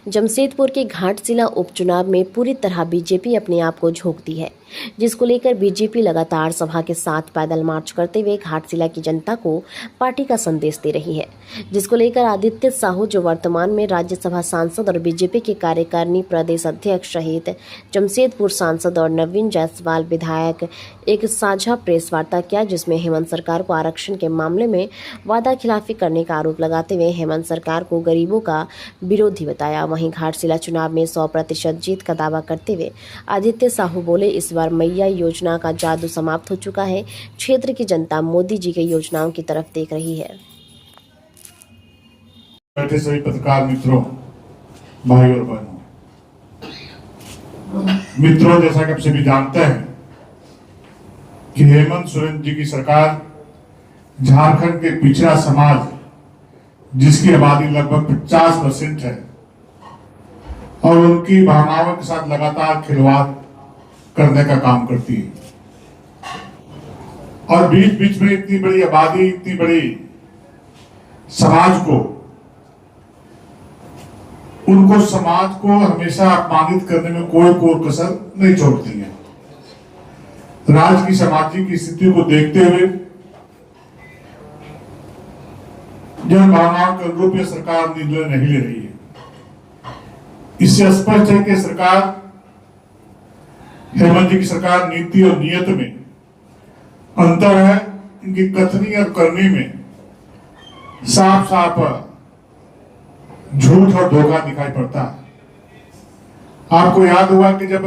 जमशेदपुर के घाटशिला उपचुनाव में पूरी तरह बीजेपी अपने आप को झोंकती है, जिसको लेकर बीजेपी लगातार सभा के साथ पैदल मार्च करते हुए घाटशिला की जनता को पार्टी का संदेश दे रही है। जिसको लेकर आदित्य साहू, जो वर्तमान में राज्यसभा सांसद और बीजेपी के कार्यकारिणी प्रदेश अध्यक्ष सहित जमशेदपुर सांसद और नवीन जायसवाल विधायक एक साझा प्रेस वार्ता किया, जिसमें हेमंत सरकार को आरक्षण के मामले में वादा खिलाफी करने का आरोप लगाते हुए हेमंत सरकार को गरीबों का विरोधी बताया। वहीं घाटशिला चुनाव में 100% जीत का दावा करते हुए आदित्य साहू बोले, इस बार मैया योजना का जादू समाप्त हो चुका है। क्षेत्र की जनता मोदी जी के योजनाओं की तरफ देख रही है। बैठे सभी पत्रकार मित्रों, भाई और बहनों, मित्रों, जैसा कि आप सभी जानते हैं कि हेमंत सोरेन जी की सरकार झारखंड के पिछड़ा समाज, जिसकी आबादी लगभग 50% है, और उनकी भावनाओं के साथ लगातार खिलवाड़ करने का काम करती है। और बीच बीच में इतनी बड़ी आबादी, इतनी बड़ी समाज को, उनको समाज को हमेशा अपमानित करने में कोई कसर नहीं छोड़ती है। राज्य की सामाजिक स्थिति को देखते हुए जन भावनाओं के अनुरूप यह सरकार निर्णय नहीं ले रही है। इससे स्पष्ट है कि सरकार, हेमंत जी की सरकार, नीति और नियत में अंतर है। इनकी कथनी और करनी में साफ साफ झूठ और धोखा दिखाई पड़ता है। आपको याद होगा कि जब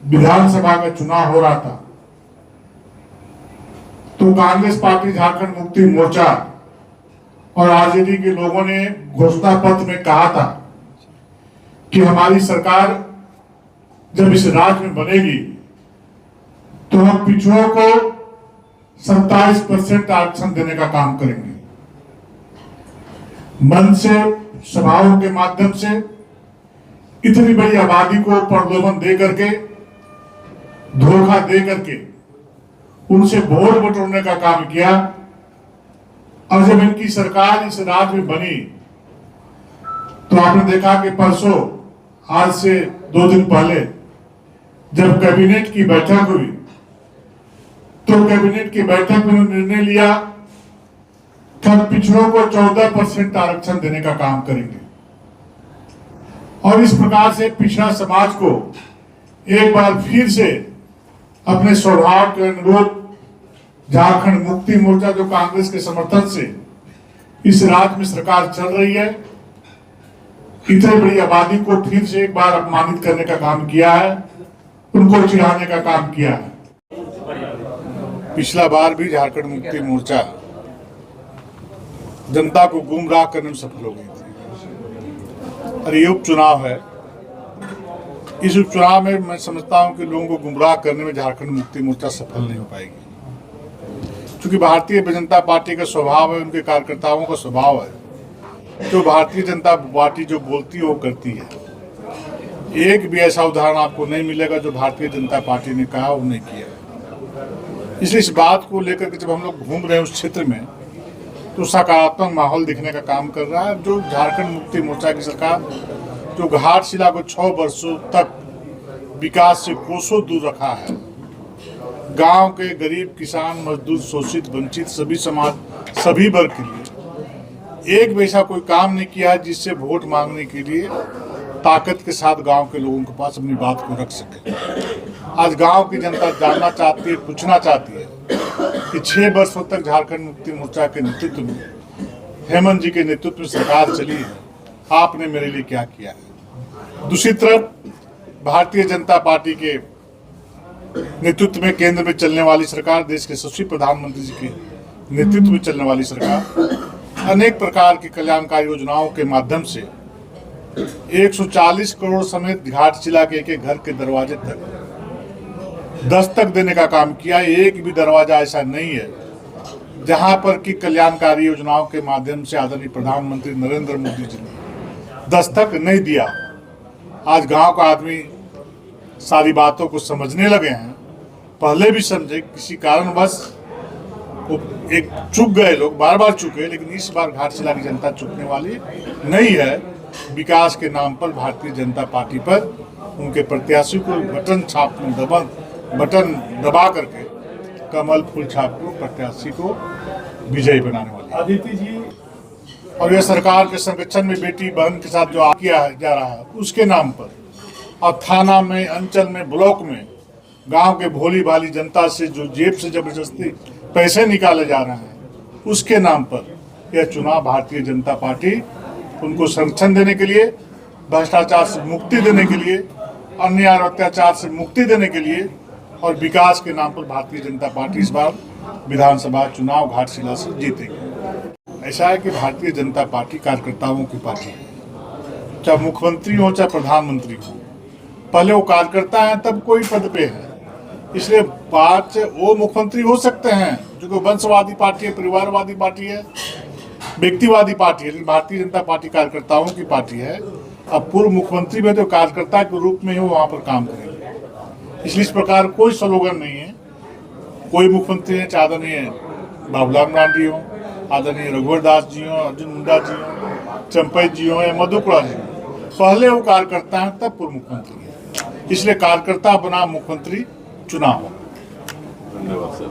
विधानसभा का चुनाव हो रहा था तो कांग्रेस पार्टी, झारखंड मुक्ति मोर्चा और आरजेडी के लोगों ने घोषणा पत्र में कहा था कि हमारी सरकार जब इस राज्य में बनेगी तो हम पिछड़ों को 27% आरक्षण देने का काम करेंगे। मन से, सभाओं के माध्यम से इतनी बड़ी आबादी को प्रलोभन दे करके, धोखा दे करके उनसे वोट बटोरने का काम किया। और जब इनकी सरकार इस राज्य में बनी तो आपने देखा कि परसों, आज से 2 दिन पहले जब कैबिनेट की बैठक हुई तो कैबिनेट की बैठक में निर्णय लिया कि हम पिछड़ों को 14% आरक्षण देने का काम करेंगे। और इस प्रकार से पिछड़ा समाज को एक बार फिर से अपने स्वभाव के अनुरूप झारखंड मुक्ति मोर्चा, जो कांग्रेस के समर्थन से इस राज्य में सरकार चल रही है, इतनी बड़ी आबादी को फिर से एक बार अपमानित करने का काम किया है, उनको चिढ़ाने का काम किया है। पिछला बार भी झारखंड मुक्ति मोर्चा जनता को गुमराह करने में सफल हो गई थी। और ये उपचुनाव है। इस उपचुनाव में मैं समझता हूं कि लोगों को गुमराह करने में झारखंड मुक्ति मोर्चा सफल नहीं हो पाएगी, क्योंकि भारतीय जनता पार्टी का स्वभाव है, उनके कार्यकर्ताओं का स्वभाव है, जो भारतीय जनता पार्टी जो बोलती है वो करती है। एक भी ऐसा उदाहरण आपको नहीं मिलेगा जो भारतीय जनता पार्टी ने कहा वो नहीं किया। इसलिए इस बात को लेकर के जब हम लोग घूम रहे हैं उस क्षेत्र में, तो सकारात्मक माहौल दिखने का काम कर रहा है। जो झारखंड मुक्ति मोर्चा की सरकार, जो घाटशिला को 6 वर्षों तक विकास से कोसों दूर रखा है, गांव के गरीब, किसान, मजदूर, शोषित, वंचित सभी समाज, सभी वर्ग के लिए एक वैसा कोई काम नहीं किया है जिससे वोट मांगने के लिए ताकत के साथ गांव के लोगों के पास अपनी बात को रख सके। आज गांव की जनता जानना चाहती है, पूछना चाहती है कि 6 वर्षों तक झारखंड मुक्ति मोर्चा के नेतृत्व में, हेमंत जी के नेतृत्व में सरकार चली है, आपने मेरे लिए क्या किया है। दूसरी तरफ भारतीय जनता पार्टी के नेतृत्व में केंद्र में चलने वाली सरकार, देश के यशस्वी प्रधानमंत्री जी के नेतृत्व में चलने वाली सरकार अनेक प्रकार की कल्याणकारी योजनाओं के माध्यम से 140 करोड़ समेत घाटशिला के एक घर के दरवाजे तक दस्तक देने का काम किया। एक भी दरवाजा ऐसा नहीं है जहां पर कि कल्याणकारी योजनाओं के माध्यम से आदरणीय प्रधानमंत्री नरेंद्र मोदी जी ने दस्तक नहीं दिया। आज गांव का आदमी सारी बातों को समझने लगे हैं। पहले भी समझे, किसी कारणवश वो एक चूक गए, लोग बार बार चूके, लेकिन इस बार घाटशिला की जनता चूकने वाली नहीं है। विकास के नाम पर भारतीय जनता पार्टी पर उनके प्रत्याशी को बटन दबा करके कमल फूल छाप को प्रत्याशी को विजयी बनाने वाली है। अदिति जी, और यह सरकार के संरक्षण में बेटी बहन के साथ जो किया जा रहा है उसके नाम पर अब थाना में, अंचल में, ब्लॉक में गांव के भोली भाली जनता से जो जेब से जबरदस्ती पैसे निकाले जा रहे हैं उसके नाम पर यह चुनाव भारतीय जनता पार्टी उनको संरक्षण देने के लिए, भ्रष्टाचार से मुक्ति देने के लिए, अन्याय और अत्याचार से मुक्ति देने के लिए और विकास के नाम पर भारतीय जनता पार्टी इस बार विधानसभा चुनाव घाटशिला से जीतेगी। ऐसा है कि भारतीय जनता पार्टी कार्यकर्ताओं की पार्टी है, चाहे मुख्यमंत्री हो चाहे प्रधानमंत्री हो, पहले वो कार्यकर्ता है तब कोई पद पे है। इसलिए बात वो मुख्यमंत्री हो सकते हैं जो कि वंशवादी पार्टी है, परिवारवादी पार्टी है, व्यक्तिवादी पार्टी है, लेकिन भारतीय जनता पार्टी कार्यकर्ताओं की पार्टी है। अब पूर्व मुख्यमंत्री में तो कार्यकर्ता के रूप में ही वो वहाँ पर काम करेंगे। इसलिए इस प्रकार कोई स्लोगन नहीं है। कोई मुख्यमंत्री है, चाहे आदरणीय बाबूलाल मरांडी हो, आदरणीय रघुवर दास जी हो, अर्जुन मुंडा जी हो, चंपई जी हो या मधुपुरा जी हो, पहले वो कार्यकर्ता है तब पूर्व मुख्यमंत्री है। इसलिए कार्यकर्ता बना मुख्यमंत्री चुनाव। धन्यवाद सर।